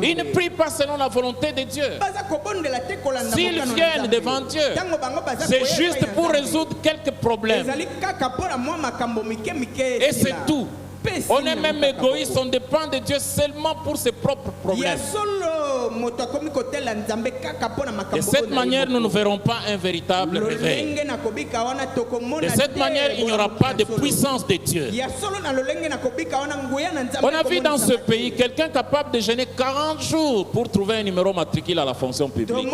Ils ne prient pas selon la volonté de Dieu. S'ils viennent devant Dieu, c'est juste pour résoudre quelques problèmes. Et c'est tout. On est même égoïste, on dépend de Dieu seulement pour ses propres problèmes. De cette manière, nous ne verrons pas un véritable réveil. De cette manière, il n'y aura pas de puissance de Dieu. On a vu dans ce pays quelqu'un capable de gêner 40 jours pour trouver un numéro matricule à la fonction publique.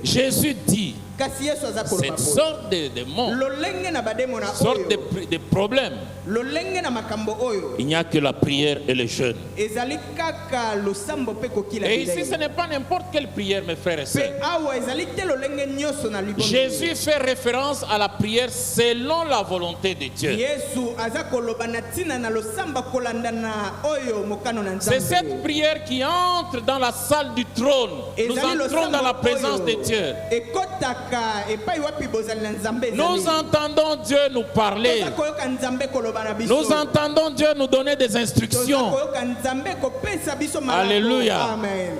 Jésus dit, cette sorte de démons, sorte de problèmes, il n'y a que la prière et le jeûne. Et ici, ce n'est pas n'importe quelle prière, mes frères et sœurs. Jésus fait référence à la prière selon la volonté de Dieu. C'est cette prière qui entre dans la salle du trône. Nous entrons dans la présence de Dieu. Nous entendons Dieu nous parler. Nous entendons Dieu nous donner des instructions. Alléluia.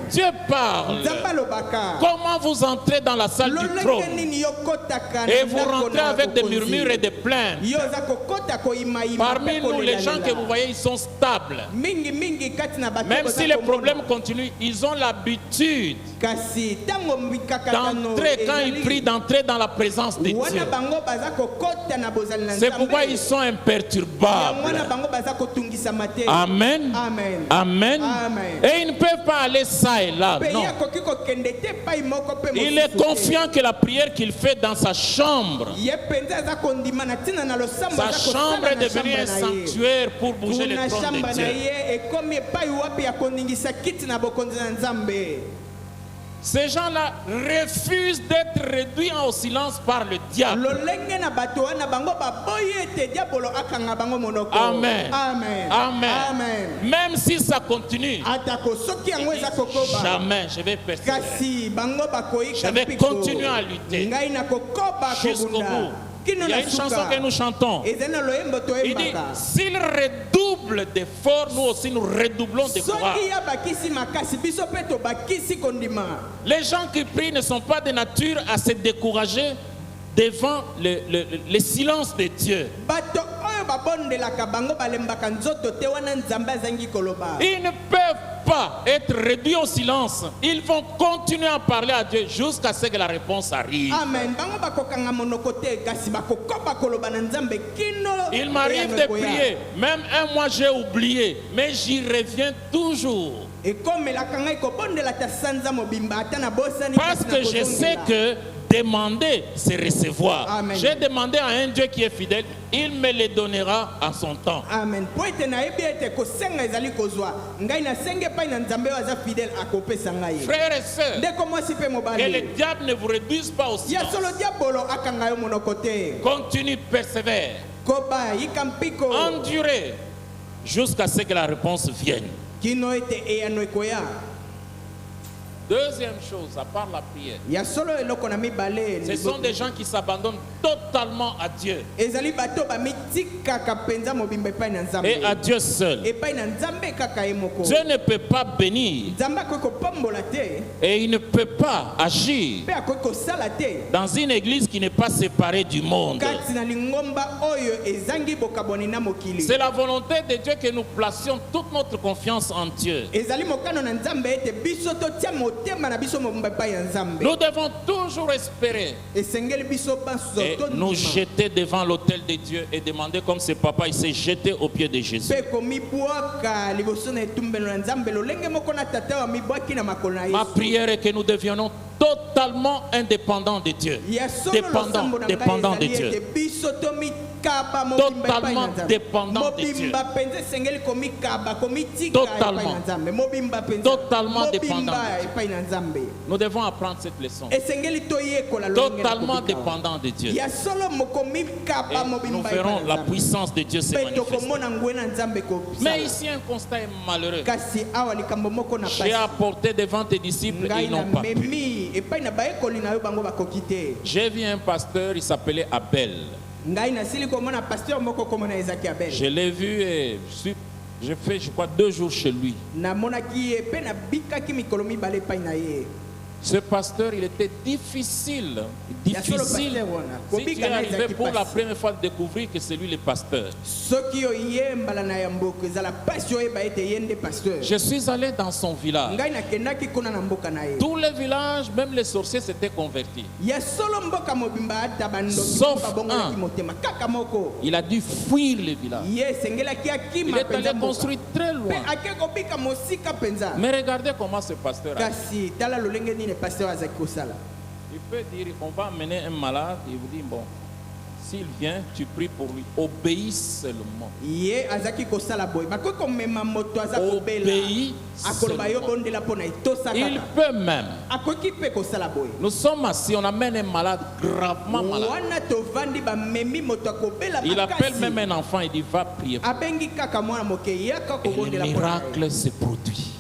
Dieu parle. Comment vous entrez dans la salle du trône et vous rentrez avec des murmures et des plaintes? Parmi nous, les gens que vous voyez, ils sont stables. Même si les problèmes continuent, ils ont l'habitude d'entrer, quand ils prient, d'entrer dans la présence de Dieu. C'est pourquoi ils sont imperturbables. Amen. Amen. Et ils ne peuvent pas aller ça et là. Non. Il est confiant que la prière qu'il fait dans sa chambre, sa chambre est devenue un sanctuaire pour bouger le trône de Dieu. Ces gens-là refusent d'être réduits au silence par le diable. Amen. Amen. Amen. Même si ça continue, jamais je vais persévérer. Je vais continuer à lutter jusqu'au bout. Il y a une chanson que nous chantons. Il dit, s'il redouble d'efforts, nous aussi nous redoublons d'efforts. Les gens qui prient ne sont pas de nature à se décourager devant le silence de Dieu. Ils ne peuvent pas être réduits au silence. Ils vont continuer à parler à Dieu jusqu'à ce que la réponse arrive. Amen. Il m'arrive de prier. Même un mois j'ai oublié, mais j'y reviens toujours. Parce que je sais que demander, c'est recevoir. Amen. J'ai demandé à un Dieu qui est fidèle, il me le donnera à son temps. Amen. Frères et sœurs, que le diable ne vous réduise pas au silence. Continue, persévère, endurez jusqu'à ce que la réponse vienne. Deuxième chose, à part la prière, ce sont des gens qui s'abandonnent totalement à Dieu et à Dieu seul. Dieu ne peut pas bénir et il ne peut pas agir dans une église qui n'est pas séparée du monde. C'est la volonté de Dieu que nous placions toute notre confiance en Dieu. Nous devons toujours espérer et nous jeter devant l'autel de Dieu et demander comme ce papa, il s'est jeté aux pieds de Jésus. Ma prière est que nous devions totalement indépendants de Dieu. Dépendants de Dieu. Totalement dépendant de Dieu. Totalement dépendant de Dieu. Nous devons apprendre cette leçon. Totalement dépendant de Dieu. Et nous verrons la puissance de Dieu se manifester. Mais ici un constat est malheureux. J'ai apporté devant tes disciples et ils n'ont pas pu. J'ai vu un pasteur, il s'appelait Abel. Je l'ai vu et j'ai fait, je crois, 2 jours chez lui. Ce pasteur, il était difficile. Si tu es arrivé pour la première fois de découvrir que c'est lui le pasteur. Je suis allé dans son village. Tous les villages, même les sorciers, s'étaient convertis. Sauf un. Il a dû fuir le village. Il est allé construire très loin. Mais regardez comment ce pasteur a dit. Il peut dire, on va amener un malade, il vous dit, bon, s'il vient, tu pries pour lui. Obéis seulement. Obéis seulement. Il peut même. Nous sommes assis, on amène un malade gravement malade. Il appelle même un enfant, il dit, va prier. Et le miracle se produit.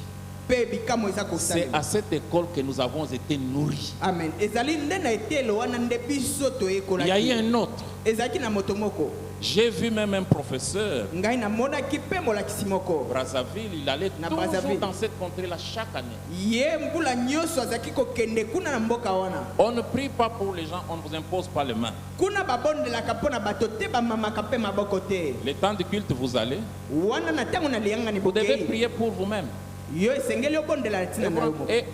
C'est à cette école que nous avons été nourris. Amen. Il y a eu un autre. J'ai vu même un professeur. Brazzaville, il allait toujours dans cette contrée-là chaque année. On ne prie pas pour les gens, on ne vous impose pas les mains. Le temps du culte, vous allez. Vous devez prier pour vous-même. Et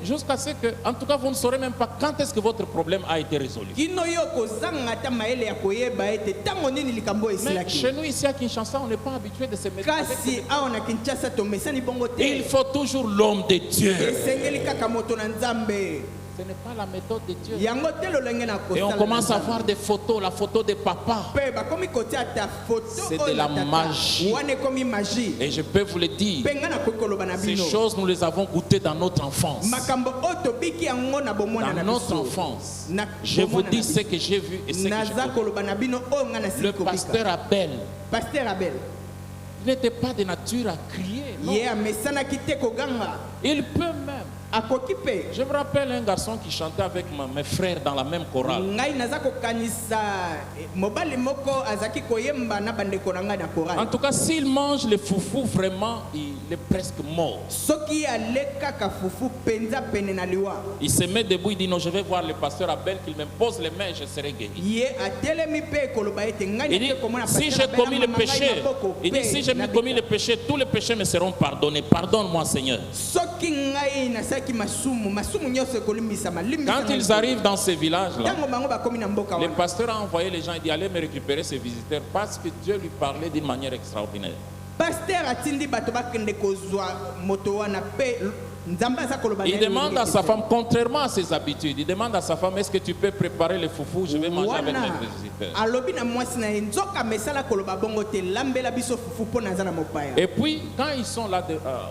jusqu'à ce que, en tout cas, vous ne saurez même pas quand est-ce que votre problème a été résolu. Mais chez nous ici à Kinshasa, on n'est pas habitué de se mettre avec il faut toujours l'homme de Dieu. Ce n'est pas la méthode de Dieu. Et on commence à voir des photos, la photo de papa. C'est de la magie. Et je peux vous le dire, ces choses, nous les avons goûtées dans notre enfance. Dans notre enfance. Je vous dis ce que j'ai vu et ce que j'ai vu. Le pasteur Abel. Il n'était pas de nature à crier. Non. Il peut même. Je me rappelle un garçon qui chantait avec mes frères dans la même chorale. En tout cas, s'il mange le foufou, vraiment, il est presque mort. Il se met debout, il dit non, je vais voir le pasteur Abel, qu'il me pose les mains et je serai guéri. Il dit, si j'ai commis le péché, il dit, si j'ai commis le péché, tous les péchés me seront pardonnés. Pardonne-moi, Seigneur. Quand ils arrivent dans ces villages-là, le pasteur a envoyé les gens, il dit allez me récupérer ces visiteurs parce que Dieu lui parlait d'une manière extraordinaire. pasteur atindi bato bakende kozwa moto wana pe nzamba za koloba. Il demande à sa femme, contrairement à ses habitudes, il demande à sa femme, est-ce que tu peux préparer le foufou? Je vais manger avec mes visiteurs. Alobi na mwasi na nzoka mesala koloba bongo te lambela biso fufu po na zana mopaya. Et puis, quand ils sont là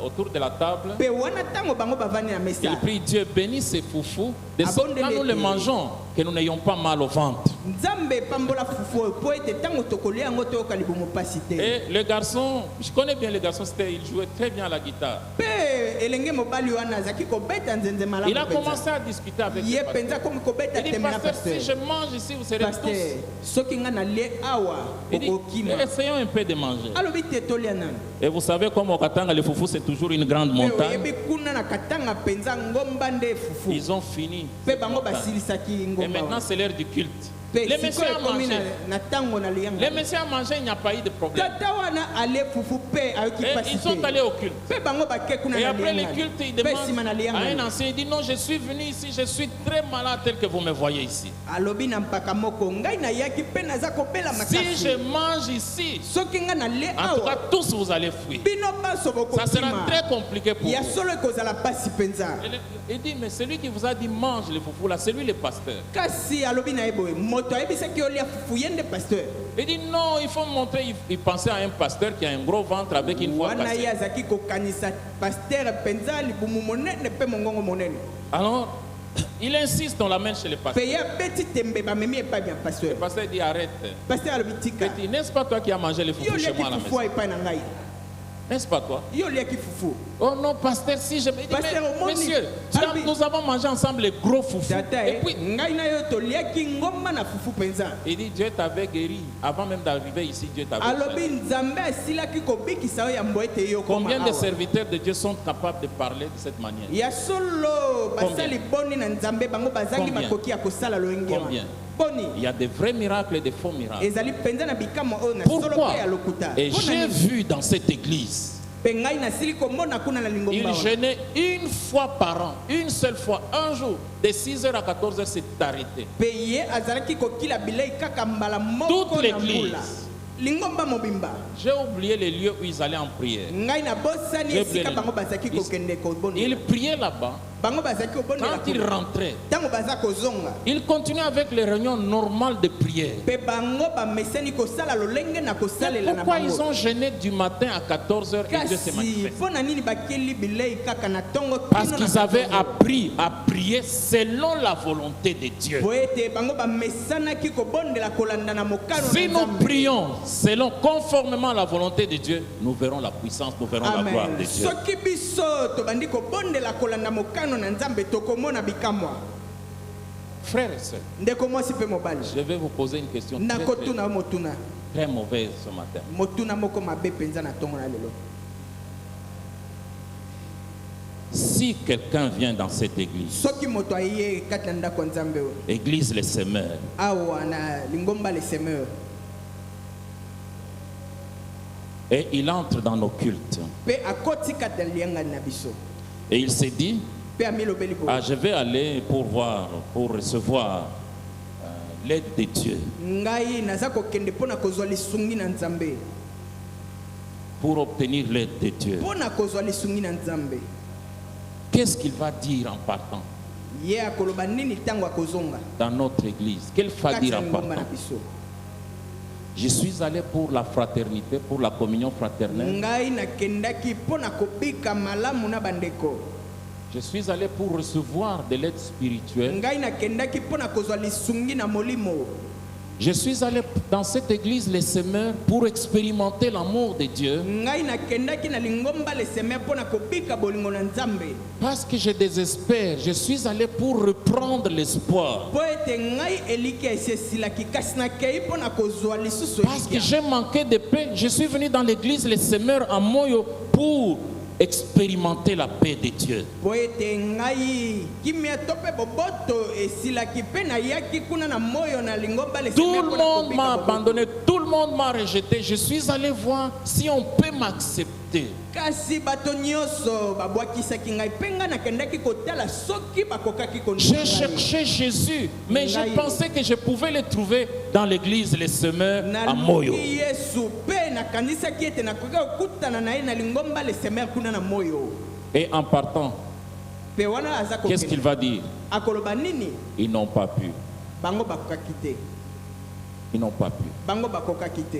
autour de la table, Pe wana tango bango bavani na mesa. il prie Dieu, bénis ces foufous, de sorte que quand nous les mangeons, que nous n'ayons pas mal au ventre. Nzambe pambola fufu po ete tango tokolia yango to kalibu mopasi te. Et le garçon, je connais bien le garçon, il jouait très bien à la guitare. Pe elenge mobali wana zaki ko beta nzenze malamu. Il a commencé à discuter avec lui. Ye penza comme ko beta Il dit, temena pasteur, pasteur. si je mange ici, vous serez Pasteur, tous. soki nga na le awa Il dit, okokima. essayons un peu de manger. Alobi te tolia nani. Et vous savez, comme au Katanga, le foufou, c'est toujours une grande montagne. Yebi kuna na katanga penza ngomba nde fufu. Ils ont fini. Pe bango basilisaki Et ngomba. maintenant, c'est l'heure du culte. Pe Les messieurs sikoyo ont ekomi mangé. na tango na lianga. Les messieurs ont mangé, il n'y a pas eu de problème. Tata wana ale fufu pe ayoki Et pasi ils sont te. allés au culte. Pe bango bake kuna Et na après le lianga. culte, il Pe demande sima na à un lianga. ancien, il dit non, je suis venu ici, je suis très malade tel que vous me voyez ici. Alobi na mpaka moko ngai na yaki pe naza kopela Si makasi. je mange ici, Soki nga na le en tout cas, awa. tous vous allez fuir. Bino baso Ça sera bokokima. très compliqué pour Ya vous. solo ekozala pasi penza. Il dit, mais celui qui vous a dit mange le foufou là, c'est lui le pasteur. Kasi alobi na eboye moto ayebisaki olia fufu yende pasteur. Il dit non, il faut montrer, il pensait à un pasteur qui a un gros ventre avec une voix Wana ye cassée. azaki kokanisa pasteur penza libumu monene pe mongongo monene. Alors, il insiste, on l'amène chez le pasteur. Pe ya beti tembe bamemi epai ya pasteur. Le pasteur dit arrête. Pasteur alobi tika. Petit, n'est-ce pas toi qui as mangé le Yo foufou chez liaki moi à la fufu maison? epai na ngai. N'est-ce pas toi? Yo liaki fufu. Oh non, pasteur, si je me dis, Pasteur, au monde, monsieur, Albi. nous avons mangé ensemble les gros foufous. Tata Et puis, ngai na yo to liaki ngomba na fufu penza. il dit, Dieu t'avait guéri. Avant même d'arriver ici, Dieu t'avait Alobi guéri. nzambe asilaki kobikisa yo ya mboete yo koma. Combien de awa. serviteurs de Dieu sont capables de parler de cette manière? Ya solo basali boni na nzambe bango bazangi Combien? makoki ya kosala loyenge wana. Combien? Boni. Il y a des vrais miracles et des faux miracles. Ezali penza na bikamo oyo na solo Pourquoi? pe ya lokuta. Et Mpona j'ai nini? vu dans cette église, Pe ngai nasili komona kuna na lingomba il wana. jeûnait une fois par an, une seule fois, un jour, de 6h à 14h, c'est arrêté. Pe ye azalaki kokila bilei kaka mbala moko Toute na l'église. mbula. Lingomba mobimba. J'ai oublié les lieux où ils allaient en prière. Ngai na bosani J'ai esika oublié bango bazaki kokende kobonela. Ils priaient là-bas. Bango bazaki kobonela. Quand ils rentraient, Tango baza kozonga. ils continuaient avec les réunions normales de prière. Pe bango bamesani kosala lolenge na kosalela na Pourquoi bango. ils ont jeûné du matin à 14h et Dieu s'est Kasi manifesté? mpona nini bakeli bilei kaka na tongo Parce kino na qu'ils avaient 14. appris à prier selon la volonté de Dieu. Po ete bango bamesanaki kobondela kolanda na mokano Si na nous Nzambe. prions selon, conformément à la volonté de Dieu, nous verrons la puissance, nous verrons la gloire Amen. de Dieu. Soki biso tobandi kobondela kolanda mokano na Nzambe tokomona bikamwa. Frères et sœurs, Ndeko mwasi pe mobali. je vais vous poser une question très, très, Nakotuna motuna. très mauvaise ce matin. Motuna moko mabe penza na tongo na lelo. Si quelqu'un vient dans cette église, Soki moto aye kati na ndako ya Nzambe oyo. église les semeurs, Awa na lingomba le semeur. et il entre dans nos cultes, Pe akoti kati na lianga na biso. et il se dit, Pe amilobeli bo. ah, je vais aller pour voir, pour recevoir l'aide de Dieu, Ngai naza kokende pona kozwa lisungi na Nzambe. pour obtenir l'aide de Dieu. Pona kozwa lisungi na Nzambe. Qu'est-ce qu'il va dire en partant Ye akoloba nini tango akozonga. dans notre église? Qu'elle va Kati dire na en lingomba na partant? biso. Je suis allé pour la fraternité, pour la communion fraternelle. Ngai nakendaki pona kobika malamu na bandeko. Je suis allé pour recevoir de l'aide spirituelle. Ngai nakendaki pona kozwa lisungi na molimo. Je suis allé dans cette église, les semeurs, pour expérimenter l'amour de Dieu. Ngai nakendaki na lingomba le seme pona kobika bolingo na Nzambe. Parce que je désespère, je suis allé pour reprendre l'espoir. Po ete ngai eliki esesilaki kasi nakei pona kozwa lisusu Parce que elikya. j'ai manqué de paix. Je suis venu dans l'église, les semeurs à Moyo, pour expérimenter la paix de Dieu. Po ete ngai kimia tope boboto esilaki pe nayaki kuna na moyo na lingomba le Tout seme le pona monde kobika m'a boboto. abandonné, tout le monde m'a rejeté. Je suis allé voir si on peut m'accepter. kasi bato nyonso babwakisaki ngai mpe ngai nakendaki kotala soki bakokaki J'ai cherché Jésus, mais je pensais que je pouvais le trouver dans l'église Les Semeurs à Moyo. yesu mpe nakanisaki ete nakoki kokutana na ye na lingomba Les Semeurs kuna na Moyo. Et en partant, Mpe wana aza qu'est-ce qu'il va dire? akoloba nini? Ils n'ont pas pu. Bango bakokaki te. Ils n'ont pas pu. Bango bakokaki te.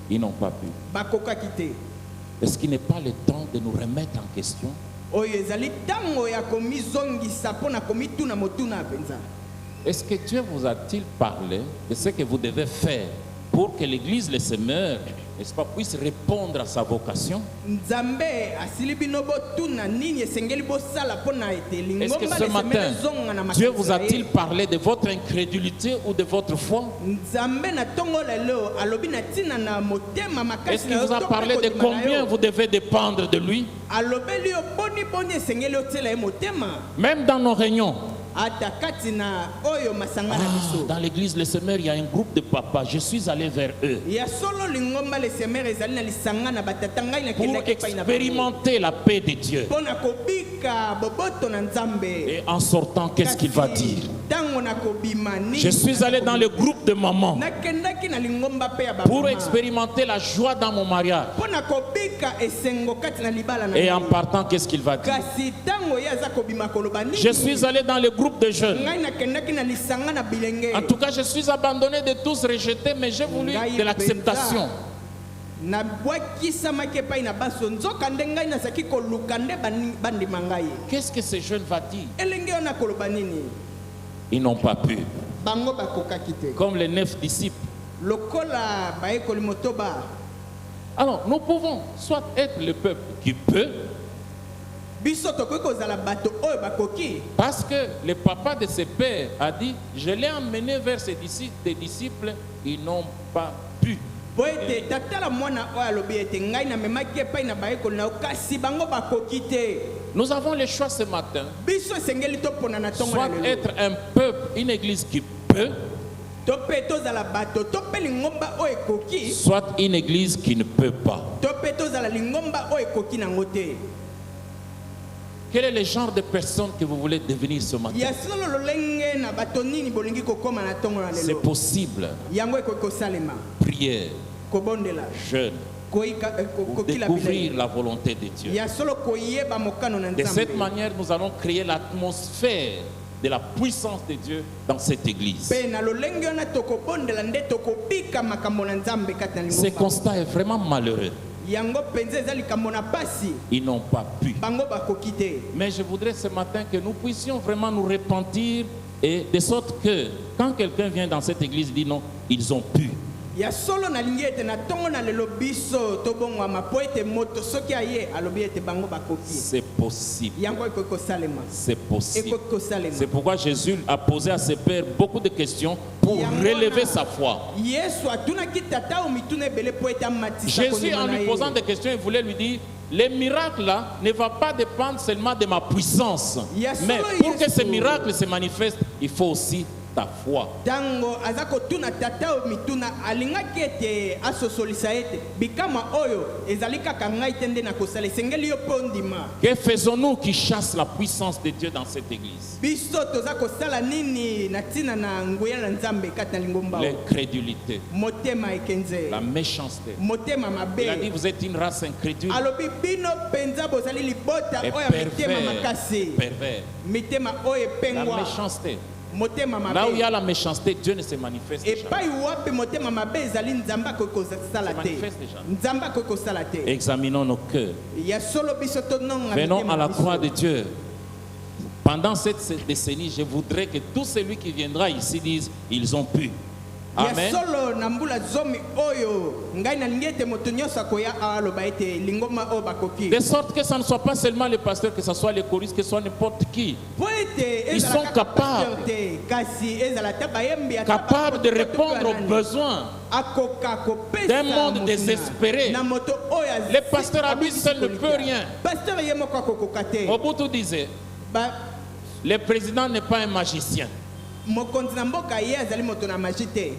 Ils n'ont pas pu. Bakokaki te. Est-ce qu'il n'est pas le temps de nous remettre en question? Oyo ezali tango ya komizongisa mpo na komituna motuna penza. Est-ce que Dieu vous a-t-il parlé de ce que vous devez faire pour que l'église Les Semeurs, n'est-ce pas, puisse répondre à sa vocation? Nzambe asili bino botuna nini esengeli bosala mpo na ete Est-ce lingomba que Les ce matin, Semeurs ezonga na Dieu makanisi vous na a-t-il ye? parlé de votre incrédulité ou de votre foi? Nzambe na tongo lelo alobi na tina na motema makasi Est-ce qu'il vous a parlé de combien vous devez dépendre de lui? alobeli yo boni boni esengeli otela ye motema Même dans nos réunions, ata kati na oyo masanga na biso dans l'église Les Semeurs, il y a un groupe de papas. Je suis allé vers eux ya solo lingomba Les Semeurs ezali na lisanga na batata ngai na pour kendaki epai na bango expérimenter la paix de Dieu. mpo na kobika boboto na Nzambe. Et en sortant, qu'est-ce qu'il va dire? Tango na kobima nini Je suis allé dans le groupe de mamans nakendaki na lingomba mpe ya pour bamama expérimenter la joie dans mon mariage. mpo na kobika esengo kati na libala na Et en ngai. partant, qu'est-ce qu'il va dire? kasi tango ye aza kobima koloba nini Je suis allé dans le groupe de jeunes. ngai nakendaki na lisanga na bilenge En tout cas, je suis abandonné de tous, rejeté, mais j'ai voulu de l'acceptation. nabwakisamaki epai na baso nzoka nde ngai nazalaki koluka nde bandima ngai. Qu'est-ce que ces jeunes vont dire? elenge oyo nakoloba nini? Ils n'ont pas pu. bango bakokaki te Comme les 9 disciples. lokola bayekoli motoba. Alors, nous pouvons soit être le peuple qui peut, biso tokoki kozala bato oyo bakoki parce que le papa de ses pères a dit, je l'ai emmené vers ses disciples, ils n'ont pas pu. po ete tatala mwana oyo alobi ete ngai namemaki epai na bayekoli na yo kasi bango bakoki te. Nous avons le choix ce matin, biso esengeli topona na ntongo soit na lelo être un peuple, une église qui peut, to mpe tozala bato to mpe lingomba oyo ekoki soit une église qui ne peut pas. to mpe tozala lingomba oyo ekoki nango te. Quel est le genre de personne que vous voulez devenir ce matin? ya solo lolenge na bato nini bolingi kokóma na ntongo na C'est lelo possible. yango ekoki kosalema Prière, kobondela jeûne, pour kokila découvrir bilei la volonté de Dieu. ya solo koyeba mokano na De cette Nzambe. manière, nous allons créer l'atmosphère de la puissance de Dieu dans cette église. mpe na lolenge wana tokobondela nde tokobika makambo na Nzambe kati na Ce lingomba constat est vraiment malheureux. yango mpenza eza likambo na pasi Ils n'ont pas pu. bango bakoki te. Mais je voudrais ce matin que nous puissions vraiment nous repentir, et de sorte que quand quelqu'un vient dans cette église, il dit non, ils ont pu. ya solo nalingi ete na ntongo na lelo biso tobongwama po ete moto soki aye alobi ete bango bakoki C'est possible. yango ekoki kosalema C'est possible. ekoki kosalema. C'est pourquoi Jésus a posé à ses pères beaucoup de questions pour relever sa foi. yesu atunaki tata oyo mituna ebele po ete amatisa Jésus, kondima en na lui ye. posant des questions, il voulait lui dire, les miracles là ne vont pas dépendre seulement de ma puissance. Mais pour que ces miracles se manifestent, il faut aussi ta foi. ntango aza kotuna tata oyo mituna alingaki ete asosolisa ete bikama oyo ezali kaka ngai te nde nakosala esengeli yo mpo ndima. Que faisons-nous qui chasse la puissance de Dieu dans cette église? biso toza kosala nini na ntina na nguya na Nzambe kati na lingomba oyo? L'incrédulité, motema ekenze la méchanceté. motema Il a dit, mabe vous êtes une race incrédule alobi bino mpenza bozali libota et oyo ya mitema pervers. makasi Pervers. mitema oyo La epengwa méchanceté. motema Là où il y a mabe la méchanceté, Dieu ne se manifeste jamais. epai wapi motema mabe ezali Nzambe akoki kosala Se te manifeste déjà. Nzambe akoki kosala te. Examinons nos cœurs. ya solo biso tononga Venons mitema à la biso. croix de Dieu. Pendant cette décennie, je voudrais que tout celui qui viendra ici dise, ils ont pu. ya Amen. solo na mbula zomi oyo ngai nalingi ete moto nyonso akoya aloba ete lingomba oyo bakoki De sorte que ça ne soit pas seulement les pasteurs, que ce soit les choristes, que ce soit n'importe qui. po ete Ils ezala sont kaka capables. pasteur te kasi ezala ata bayembi ata Capables de bapoto répondre to aux nani. besoins. akoka kopesa d'un monde motuna. désespéré. na moto oyo Le pasteur à lui seul ne peut rien. pasteur ye moko akokoka te. Mobutu disait, Ba- le président n'est pas un magicien. mokonzi na mboka ye azali moto na magie te.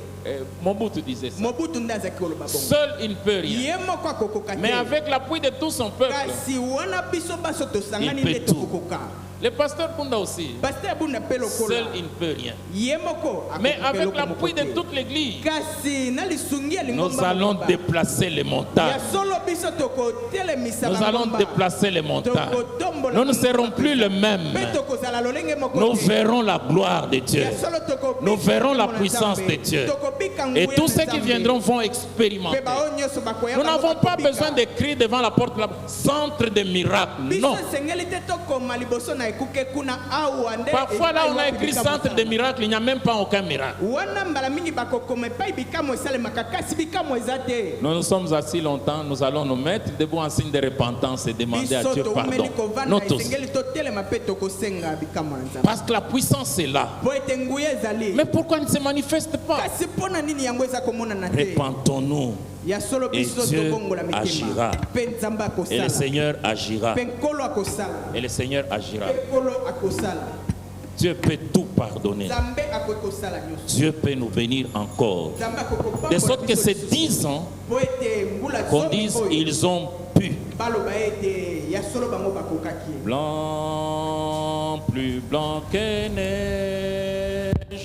Mobutu disait ça. Mobutu nde azalaki koloba bongo. Seul il ne peut rien. Ye moko akokoka te. Mais avec l'appui de tout son peuple, kasi wana biso baso tosangani il peut nde tout. tokokoka. Le pasteur Bunda aussi, Pasteur Bunda pe lokola. seul il ne peut rien. Ye moko Mais akokoka avec eloko l'appui moko de te. toute l'église, kasi na lisungi ya lingomba nous allons moko ba. déplacer les montagnes. ya solo biso tokotelemisa Nous allons bangomba. déplacer les montagnes. Tokotombola Nous ne bangomba serons plus les mêmes. pe tokozala lolenge moko Nous te. verrons la gloire de Dieu. Ya solo tokobika Nous verrons la ngombo na puissance Nzambe. de Dieu. Tokobika Et nguya tous na ceux qui Nzambe. viendront vont Pe expérimenter. bao nyonso bakoya Nous bango n'avons pas bakobika. besoin de crier devant la porte, centre de miracles. biso Non. esengeli te tokoma liboso na ekuke kuna awa nde Parfois, là, on a epai écrit wapi centre de bikambo miracles, il n'y a même pas aucun miracle. wana mbala mingi bakokoma epai bikamo esalemaka kasi bikamo eza te. Nous nous sommes assis longtemps, nous allons nous mettre debout en signe de repentance et demander à biso Dieu pardon. toumeli Nous kovanda tous. esengeli totelema mpe tokosenga bikamo na Nzambe. Parce que la puissance est là. po ete nguya ezali Mais pourquoi elle ne se manifeste pas? kasi mpo na nini yango eza komonana te. Répentons-nous ya solo biso Et Dieu tobongola mitema agira. mpe Nzambe et le akosala Seigneur agira. mpe nkolo akosala Et le Seigneur agira. mpe nkolo akosala Dieu peut tout pardonner. Nzambe akoki kosala nyonso. Dieu peut nous bénir encore. Nzambe akokopambola De sorte que biso ces lisusu. 10 ans po ete mbula qu'on zomi dise oyo ils ont pu. baloba ete ya solo bango bakokaki. Blanc, plus blanc que neige.